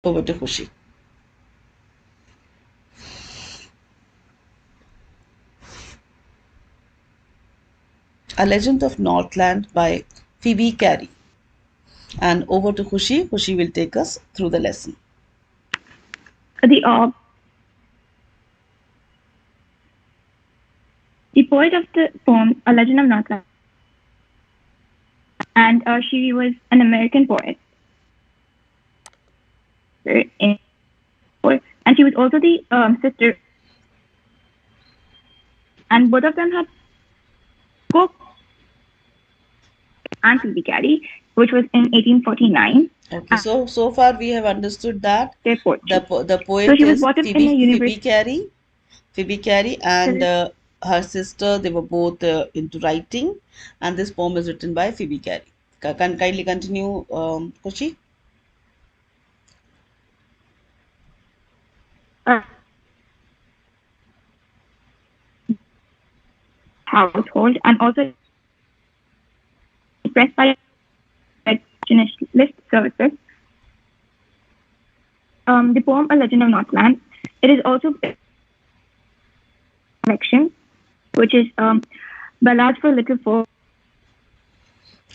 Over to Khushi. A Legend of Northland by Phoebe Cary. And over to Khushi. Khushi will take us through the lesson. The the poet of the poem A Legend of Northland, and she was an American poet in and she was also the sister, and both of them had co and Phoebe Cary, which was in 1849, Okay, so far we have understood that their poetry. the So poet she was is brought up in a university. Phoebe Cary, and her sister. They were both into writing, and this poem is written by Phoebe Cary. Can kindly continue, Khushi? Uh, household and also pressed by list services. The poem A Legend of Northland. It is also a collection, which is Ballads for Little Folk,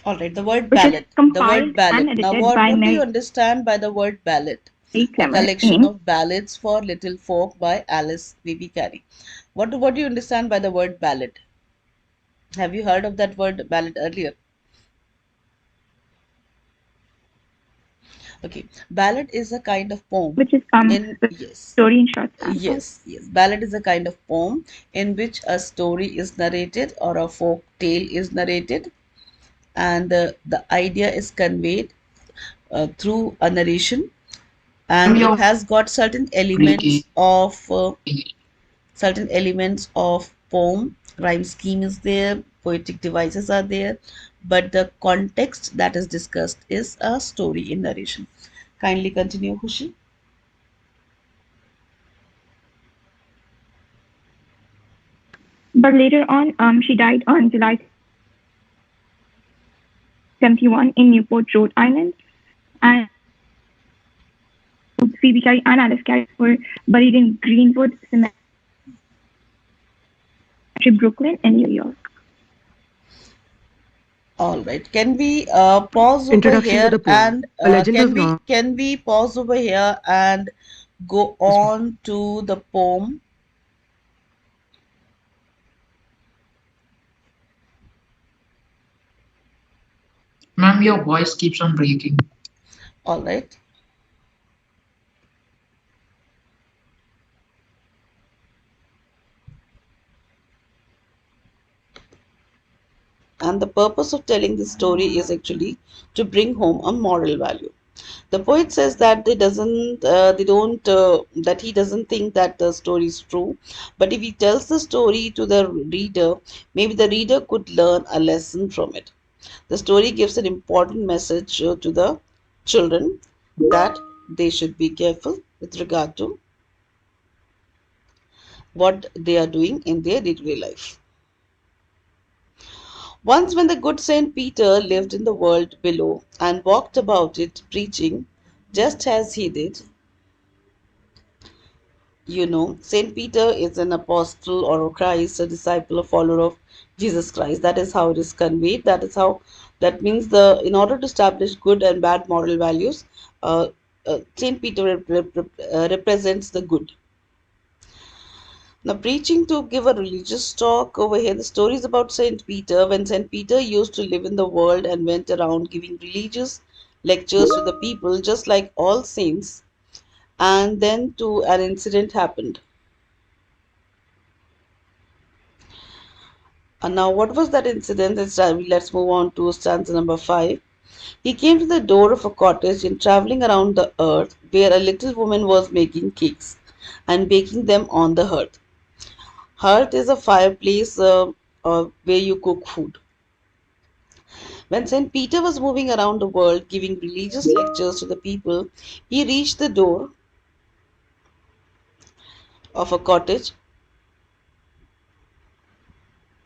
All right, the word which is ballad. The word compiled and ballad. Now, edited what by what do you Mary understand by the word ballad? A Clemmer collection in of ballads for little folk by Alice Phoebe Cary. What do you understand by the word ballad? Have you heard of that word ballad earlier? Okay, ballad is a kind of poem which is in the yes, story in short stanzas. yes. Ballad is a kind of poem in which a story is narrated or a folk tale is narrated, and the idea is conveyed through a narration, and it has got certain elements of poem. Rhyme scheme is there, poetic devices are there, but the context that is discussed is a story in narration. Kindly continue, Khushi. But later on, she died on July 71 in Newport, Rhode Island, and Phoebe Carey and Alice Carey were buried in Greenwood Cemetery, Brooklyn, in New York. All right. Can we pause over Introduction to here the poem. and A Legend of North. can we pause over here and go Yes, ma'am. on to the poem? Ma'am, your voice keeps on breaking. All right. And the purpose of telling this story is actually to bring home a moral value. The poet says that that he doesn't think that the story is true, but if he tells the story to the reader, maybe the reader could learn a lesson from it. The story gives an important message to the children that they should be careful with regard to what they are doing in their day-to-day life. Once, when the good Saint Peter lived in the world below and walked about it preaching, just as he did, Saint Peter is an apostle or a Christ, a disciple, a follower of Jesus Christ. That is how it is conveyed. That means in order to establish good and bad moral values, uh, Saint Peter represents the good. Now, preaching to give a religious talk over here, the story is about Saint Peter. When Saint Peter used to live in the world and went around giving religious lectures to the people, just like all saints, and then an incident happened. And now, what was that incident? Let's move on to stanza number 5. He came to the door of a cottage in traveling around the earth, where a little woman was making cakes and baking them on the hearth. Hearth is a fireplace where you cook food. When St. Peter was moving around the world giving religious lectures to the people, he reached the door of a cottage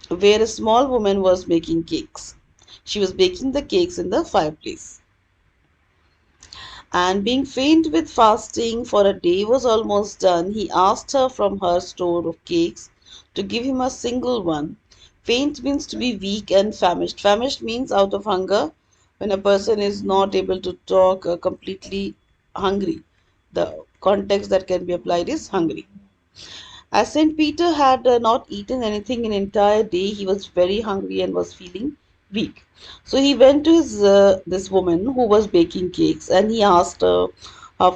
where a small woman was making cakes. She was baking the cakes in the fireplace. And being faint with fasting for a day was almost done, he asked her from her store of cakes to give him a single one. Faint means to be weak and famished. Famished means out of hunger when a person is not able to talk, completely hungry. The context that can be applied is hungry. As Saint Peter had not eaten anything an entire day, he was very hungry and was feeling weak. So he went to his this woman who was baking cakes, and he asked her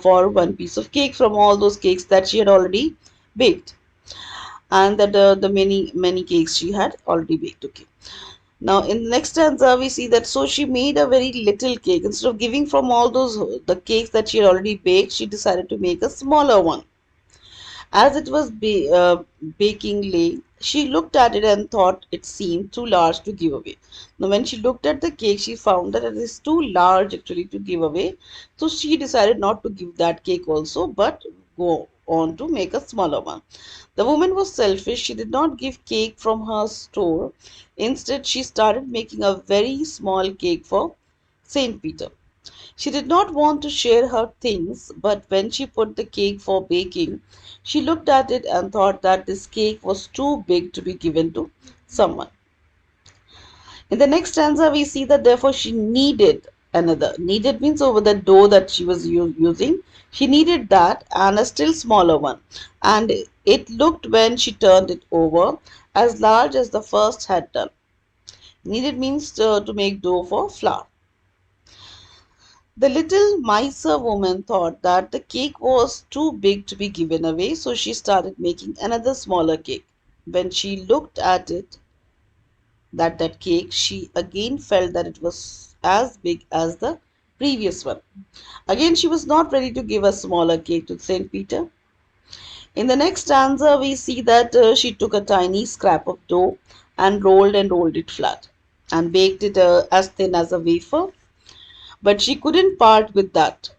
for one piece of cake from all those cakes that she had already baked, and that the many cakes she had already baked. Okay. Now in the next stanza we see that so she made a very little cake. Instead of giving from all those the cakes that she had already baked, she decided to make a smaller one. As it was baking lay, she looked at it and thought it seemed too large to give away. Now, when she looked at the cake, she found that it is too large actually to give away. So she decided not to give that cake also, but go on to make a smaller one. The woman was selfish. She did not give cake from her store. Instead, she started making a very small cake for Saint Peter. She did not want to share her things, but when she put the cake for baking, she looked at it and thought that this cake was too big to be given to someone. In the next stanza, we see that therefore she needed another. Needed means over the dough that she was using. She needed that and a still smaller one. And it looked when she turned it over as large as the first had done. Needed means to make dough for flour. The little miser woman thought that the cake was too big to be given away, so she started making another smaller cake. When she looked at it, that cake, she again felt that it was as big as the previous one. Again, she was not ready to give a smaller cake to Saint Peter. In the next stanza, we see that she took a tiny scrap of dough and rolled it flat and baked it as thin as a wafer. But she couldn't part with that.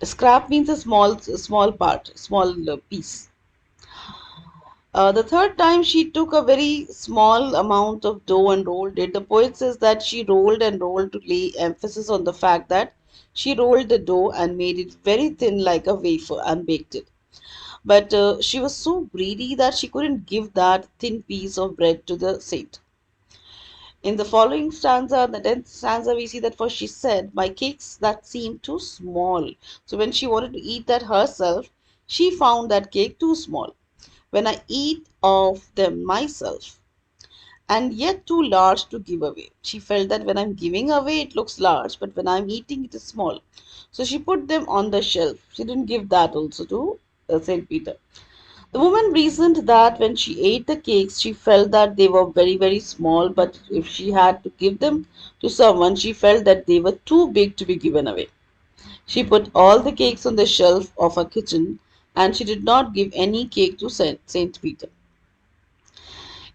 Scrap means a small part, small piece. The third time she took a very small amount of dough and rolled it. The poet says that she rolled and rolled to lay emphasis on the fact that she rolled the dough and made it very thin like a wafer and baked it. But she was so greedy that she couldn't give that thin piece of bread to the saint. In the following stanza, the 10th stanza, we see that for she said, my cakes that seem too small. So when she wanted to eat that herself, she found that cake too small. When I eat of them myself, and yet too large to give away. She felt that when I'm giving away, it looks large, but when I'm eating, it is small. So she put them on the shelf. She didn't give that also to Saint Peter. The woman reasoned that when she ate the cakes, she felt that they were very, very small, but if she had to give them to someone, she felt that they were too big to be given away. She put all the cakes on the shelf of her kitchen and she did not give any cake to Saint Peter.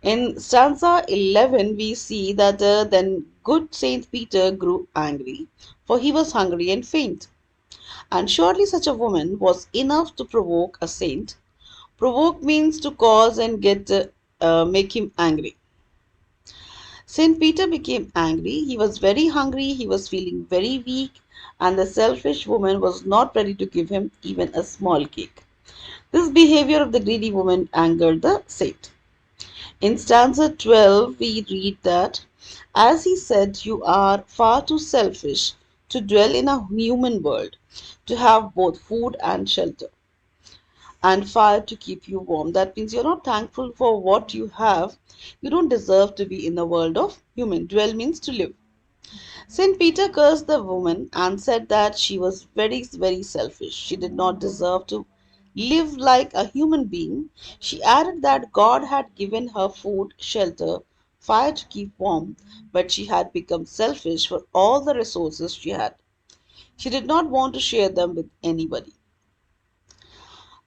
In stanza 11, we see that then good Saint Peter grew angry, for he was hungry and faint. And surely such a woman was enough to provoke a saint. Provoke means to cause and make him angry. Saint Peter became angry. He was very hungry, he was feeling very weak, and the selfish woman was not ready to give him even a small cake. This behavior of the greedy woman angered the saint. In stanza 12, we read that, as he said, you are far too selfish to dwell in a human world, to have both food and shelter and fire to keep you warm. That means you're not thankful for what you have. You don't deserve to be in the world of human. Dwell means to live. Saint Peter cursed the woman and said that she was very, very selfish. She did not deserve to live like a human being. She added that God had given her food, shelter, fire to keep warm, but she had become selfish for all the resources she had. She did not want to share them with anybody.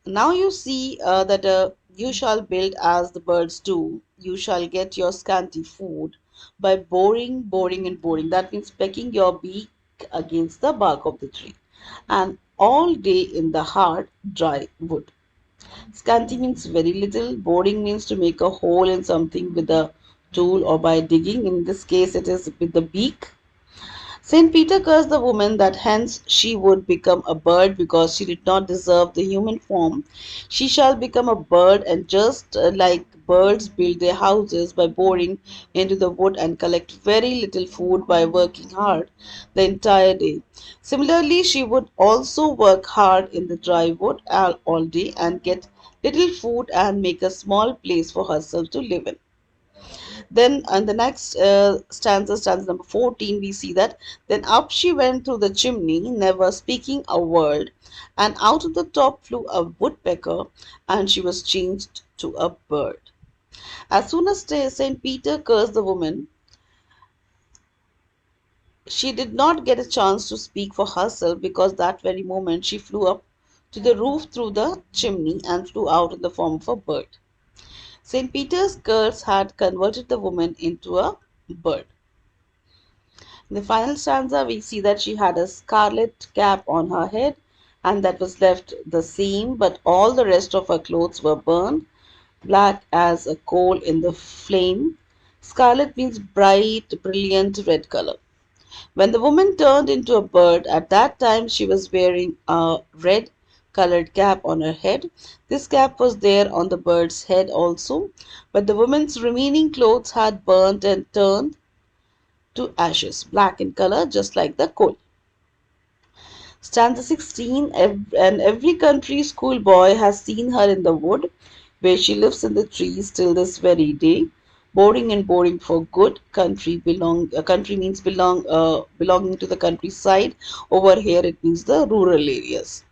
Now you see that you shall build as the birds do. You shall get your scanty food by boring, boring, and boring. That means pecking your beak against the bark of the tree. And all day in the hard, dry wood. Scanty means very little. Boring means to make a hole in something with a tool or by digging. In this case, it is with the beak. Saint Peter cursed the woman that hence she would become a bird because she did not deserve the human form. She shall become a bird, and just like birds build their houses by boring into the wood and collect very little food by working hard the entire day. Similarly, she would also work hard in the dry wood all day and get little food and make a small place for herself to live in. Then, on the next stanza number 14, we see that then up she went through the chimney, never speaking a word, and out of the top flew a woodpecker, and she was changed to a bird. As soon as Saint Peter cursed the woman, she did not get a chance to speak for herself because that very moment she flew up to the roof through the chimney and flew out in the form of a bird. St. Peter's curse had converted the woman into a bird. In the final stanza, we see that she had a scarlet cap on her head, and that was left the same, but all the rest of her clothes were burned black as a coal in the flame. Scarlet means bright, brilliant red color. When the woman turned into a bird, at that time she was wearing a red colored cap on her head. This cap was there on the bird's head also, but the woman's remaining clothes had burnt and turned to ashes, black in color, just like the coal. Stanza 16, and every country schoolboy has seen her in the wood, where she lives in the trees till this very day, boring and boring for good. Country means belonging to the countryside. Over here, it means the rural areas.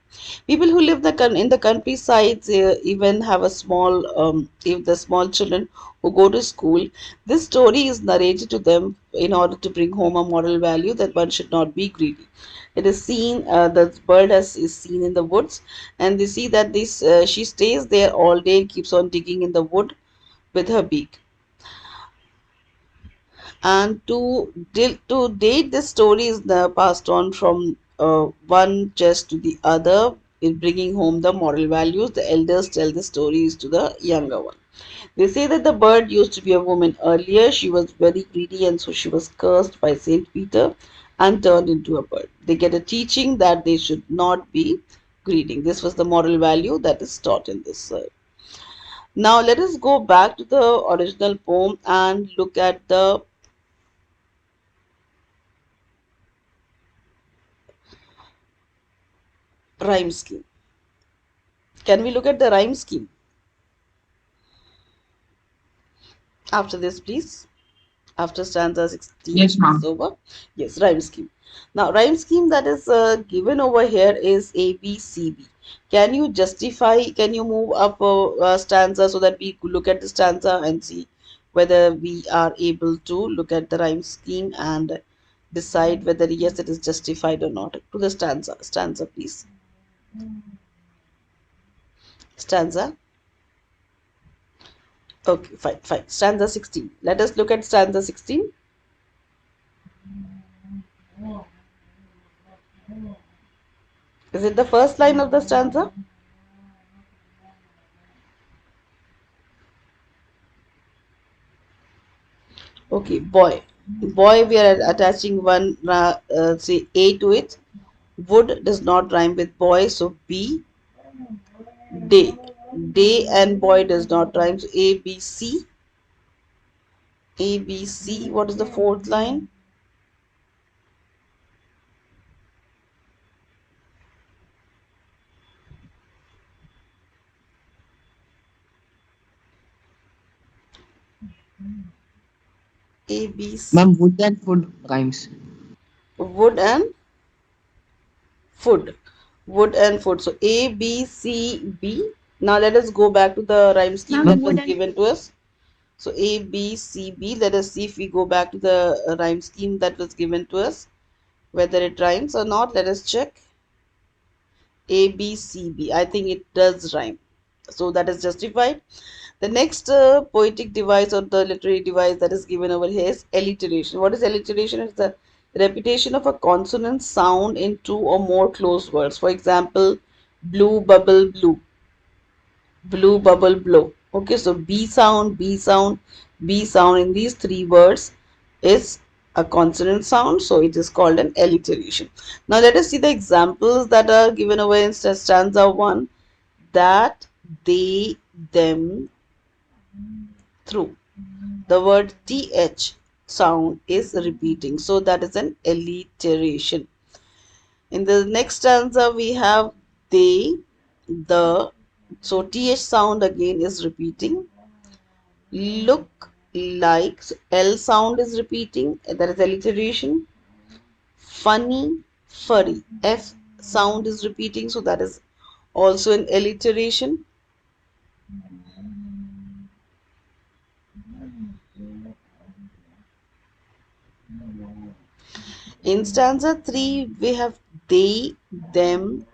People who live in the countryside even have a small, if the small children who go to school, this story is narrated to them in order to bring home a moral value that one should not be greedy. It is seen, the bird is seen in the woods, and they see that this she stays there all day and keeps on digging in the wood with her beak. And to date, this story is passed on from one chest to the other in bringing home the moral values. The elders tell the stories to the younger one. They say that the bird used to be a woman earlier. She was very greedy, and so she was cursed by Saint Peter and turned into a bird. They get a teaching that they should not be greedy. This was the moral value that is taught in this. Now let us go back to the original poem and look at the rhyme scheme. Can we look at the rhyme scheme after this, please? After stanza 16 Yes, is ma'am. over. Yes, rhyme scheme. Now, rhyme scheme that is given over here is ABCB. Can you justify, can you move up a stanza so that we could look at the stanza and see whether we are able to look at the rhyme scheme and decide whether yes, it is justified or not? To the stanza, please. Stanza. Okay, fine, fine. Stanza 16. Let us look at stanza 16. Is it the first line of the stanza? Okay, boy. Boy, we are attaching one, say, A to it. Wood does not rhyme with boy, so B. Day. Day and boy does not rhyme, so A, B, C. A, B, C. What is the fourth line? A, B, C. Ma'am, wood and food rhymes. Wood and food. Wood and food. So A, B, C, B. Now let us go back to the rhyme scheme Ma'am, that Ma'am, was wood and given to us. So A, B, C, B. Let us see if we go back to the rhyme scheme that was given to us, whether it rhymes or not. Let us check. A, B, C, B. I think it does rhyme. So that is justified. The next poetic device or the literary device that is given over here is alliteration. What is alliteration? It's the repetition of a consonant sound in two or more closed words. For example, blue bubble blue, blue bubble blow. Okay, so B sound, B sound, B sound in these three words is a consonant sound, so it is called an alliteration. Now let us see the examples that are given over in stanza 1. That, they, them, through. The word th sound is repeating, so that is an alliteration. In the next stanza we have they, the, so th sound again is repeating. Look like, so L sound is repeating, that is alliteration. Funny, furry, F sound is repeating, so that is also an alliteration. In stanza 3 we have they, them,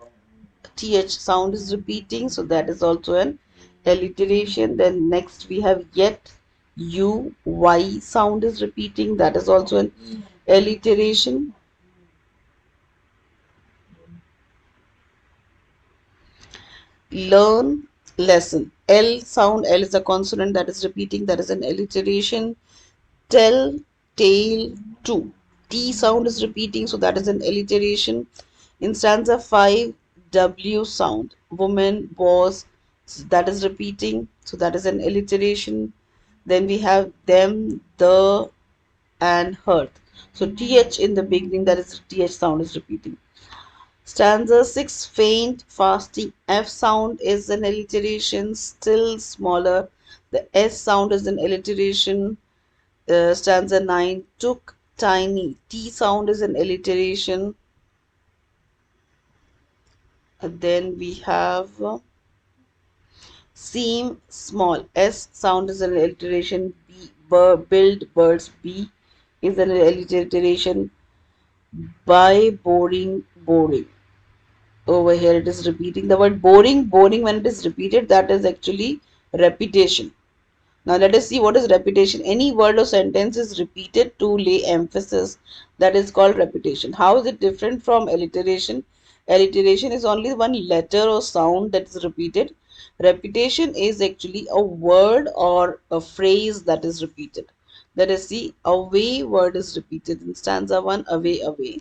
th sound is repeating, so that is also an alliteration. Then next we have yet, you, y sound is repeating, that is also an alliteration. Learn, lesson, L sound, L is a consonant that is repeating, that is an alliteration. Tell, tail, to, T sound is repeating, so that is an alliteration. In stanza 5, W sound, woman, was, that is repeating, so that is an alliteration. Then we have them, the, and hearth. So TH in the beginning, that is TH sound is repeating. Stanza 6, faint, fasting, F sound is an alliteration, still, smaller. The S sound is an alliteration. Stanza 9, took, tiny, T sound is an alliteration. Then we have seem, small, S sound is an alliteration. Build, birds, B is an alliteration. By, boring, boring. Over here it is repeating the word boring. Boring, when it is repeated, that is actually repetition. Now let us see what is repetition. Any word or sentence is repeated to lay emphasis. That is called repetition. How is it different from alliteration? Alliteration is only one letter or sound that is repeated. Repetition is actually a word or a phrase that is repeated. Let us see. Away word is repeated in stanza 1. Away, away.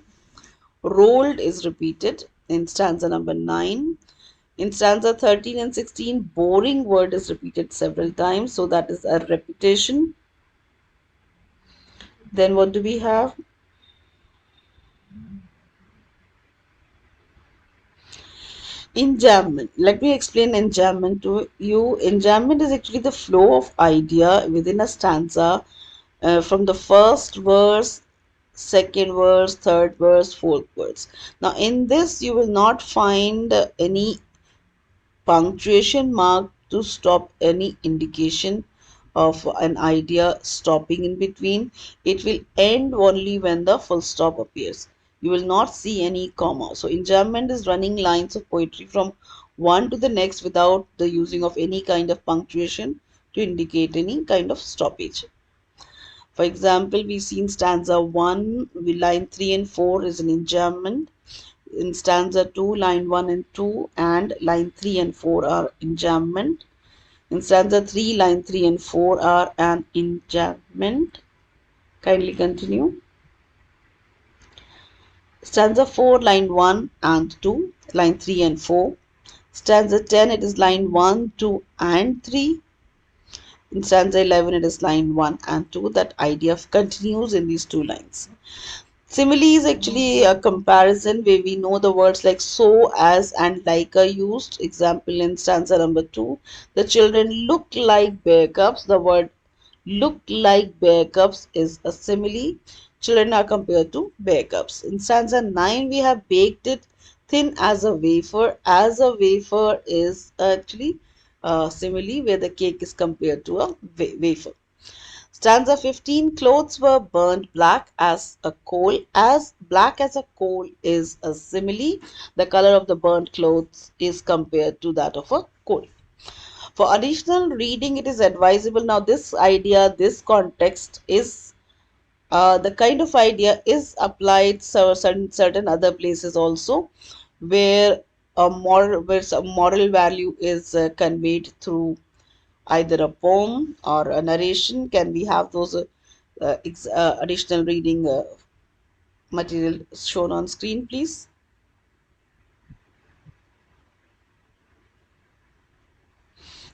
Rolled is repeated in stanza number 9. In stanza 13 and 16, boring word is repeated several times, so that is a repetition. Then what do we have? Enjambment. Let me explain enjambment to you. Enjambment is actually the flow of idea within a stanza from the first verse, second verse, third verse, fourth verse. Now, in this, you will not find any punctuation mark to stop any indication of an idea stopping in between. It will end only when the full stop appears. You will not see any comma. So enjambment is running lines of poetry from one to the next without the using of any kind of punctuation to indicate any kind of stoppage. For example, we see in stanza 1, line 3 and 4 is an enjambment. In stanza 2, line 1 and 2 and line 3 and 4 are enjambment. In stanza 3, line 3 and 4 are an enjambment. Kindly continue. Stanza 4, line 1 and 2, line 3 and 4. Stanza 10, it is line 1, 2 and 3. In stanza 11, it is line 1 and 2. That idea continues in these two lines. Simile is actually a comparison where we know the words like so, as, and like are used. Example in stanza number 2, the children look like bear cubs. The word look like bear cubs is a simile. Children are compared to bear cubs. In stanza 9, we have baked it thin as a wafer. As a wafer is actually a simile where the cake is compared to a wafer. Stanza 15, clothes were burned black as a coal. As black as a coal is a simile. The color of the burnt clothes is compared to that of a coal. For additional reading, it is advisable. Now, this idea, this context is the kind of idea is applied certain other places also, where where some moral value is conveyed through either a poem or a narration. Can we have those additional reading material shown on screen, please.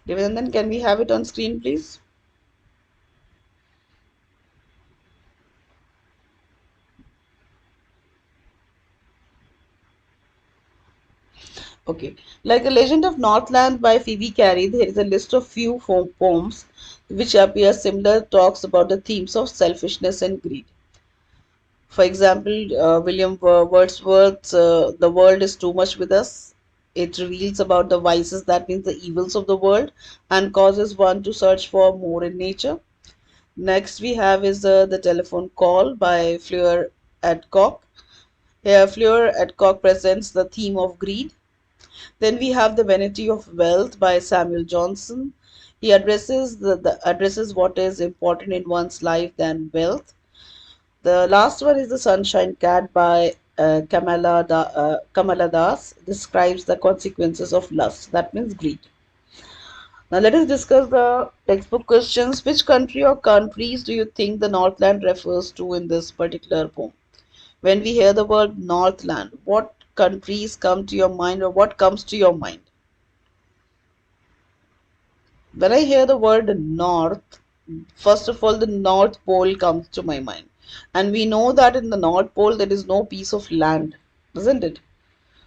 Devanandan, can we have it on screen, please? Okay. Like The Legend of Northland by Phoebe Carey, there is a list of few poems which appear similar talks about the themes of selfishness and greed. For example, William Wordsworth's The World is Too Much with Us. It reveals about the vices, that means the evils of the world, and causes one to search for more in nature. Next, we have is The Telephone Call by Fleur Adcock. Here, Fleur Adcock presents the theme of greed. Then we have The Vanity of Wealth by Samuel Johnson. He addresses addresses what is important in one's life than wealth. The last one is The Sunshine Cat by Kamala Das. Describes the consequences of lust, that means greed. Now let us discuss the textbook questions. Which country or countries do you think the Northland refers to in this particular poem? When we hear the word Northland, what countries come to your mind, or what comes to your mind? When I hear the word North, first of all, the North Pole comes to my mind. And we know that in the North Pole there is no piece of land, isn't it?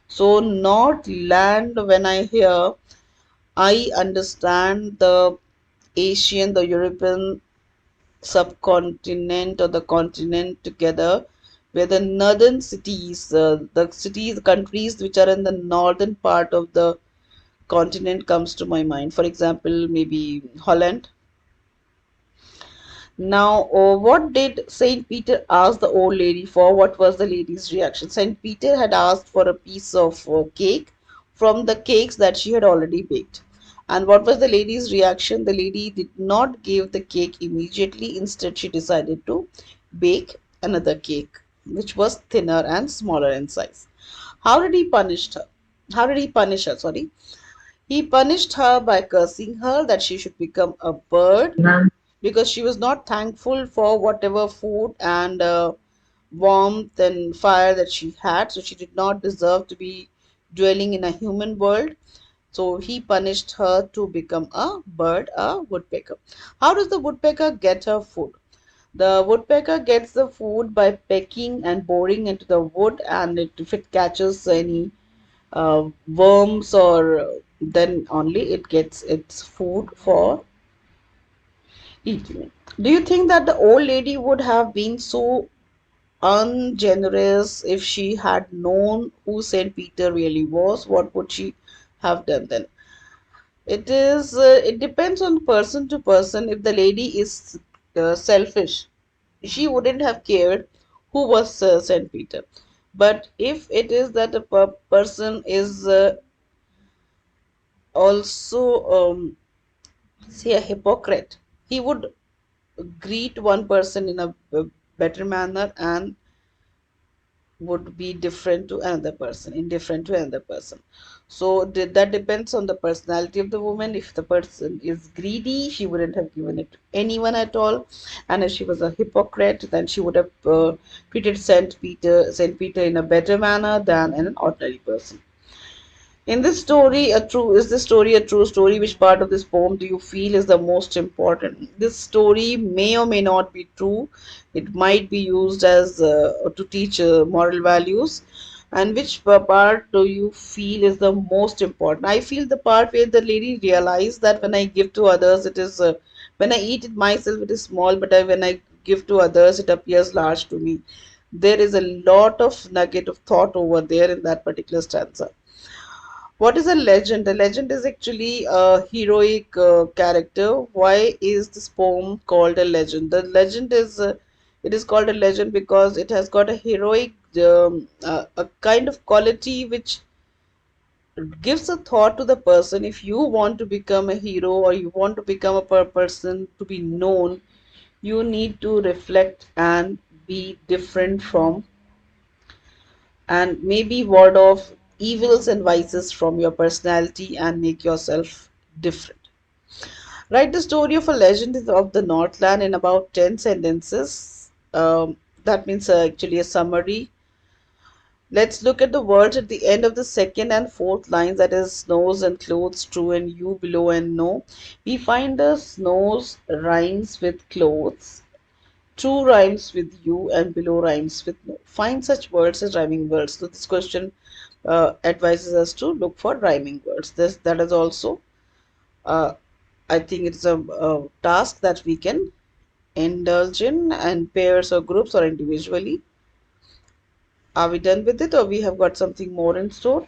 So, North land, when I hear, I understand the Asian, the European subcontinent or the continent together, where the northern cities, the countries which are in the northern part of the continent comes to my mind. For example, maybe Holland. Now, what did Saint Peter ask the old lady for? What was the lady's reaction? Saint Peter had asked for a piece of cake from the cakes that she had already baked. And what was the lady's reaction? The lady did not give the cake immediately. Instead, she decided to bake another cake, which was thinner and smaller in size. How did he punish her? How did he punish her? Sorry. He punished her by cursing her that she should become a bird Ma'am, because she was not thankful for whatever food and warmth and fire that she had. So she did not deserve to be dwelling in a human world. So he punished her to become a bird, a woodpecker. How does the woodpecker get her food? The woodpecker gets the food by pecking and boring into the wood, and if it catches any worms, or then only it gets its food for eating. Do you think that the old lady would have been so ungenerous if she had known who Saint Peter really was? What would she have done then? It depends on person to person. If the lady is selfish, she wouldn't have cared who was Saint Peter. But if it is that a person is also say a hypocrite, he would greet one person in a better manner and would be different to another person, indifferent to another person. So that depends on the personality of the woman. If the person is greedy, she wouldn't have given it to anyone at all, and if she was a hypocrite, then she would have treated Saint Peter in a better manner than an ordinary person. In this story, a true is this story a true story? Which part of this poem do you feel is the most important? This story may or may not be true. It might be used as to teach moral values. And which part do you feel is the most important? I feel the part where the lady realized that when I give to others, it is when I eat it myself, it is small, but when I give to others, it appears large to me. There is a lot of nugget of thought over there in that particular stanza. What is a legend? A legend is actually a heroic character. Why is this poem called a legend? The legend is it is called a legend because it has got a heroic a kind of quality which gives a thought to the person. If you want to become a hero or you want to become a person to be known, you need to reflect and be different from, and maybe ward off evils and vices from your personality and make yourself different. Write the story of a legend of the Northland in about 10 sentences. That means actually a summary. Let's look at the words at the end of the second and fourth lines, that is snows and clothes, true and you, below and no. We find the snows rhymes with clothes, true rhymes with you, and below rhymes with no. Find such words as rhyming words. So this question advises us to look for rhyming words. That is also, uh, I think it's a task that we can indulge in pairs or groups or individually. Are we done with it or we have got something more in store?